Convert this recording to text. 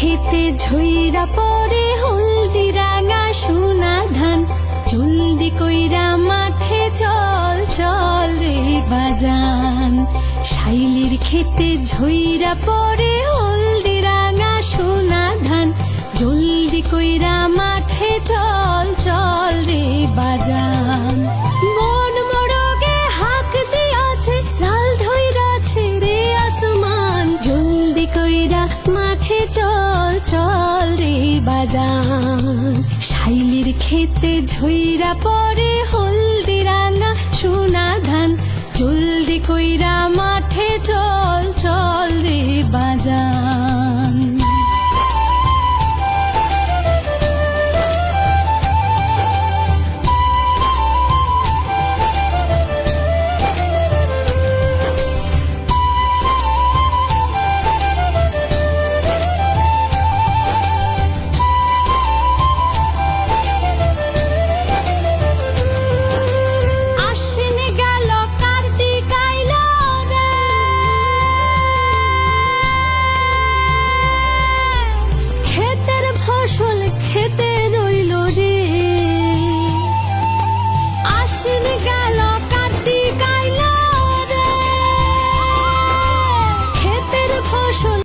খেতে ঝইরা পড়ে হলদি রাঙা সোনা ধান, জলদি কইরা মাঠে চল চল রে বাজান। শাইলির খেতে ঝইরা পড়ে হলদি রাঙা সোনা ধান, জলদি কইরা মাঠে চল চল রে বাজান। মন মোড়গে হাক দিয়াছে, লাল ধইরাছে রে আসমান, জলদি কইরা মাঠে চল চল রে বাজান। শাইলির খেতে ঝইরা পড়ে হলদি রাঙা সোনা ধান, জলদি কইরা মাঠে চল চল রে বাজান।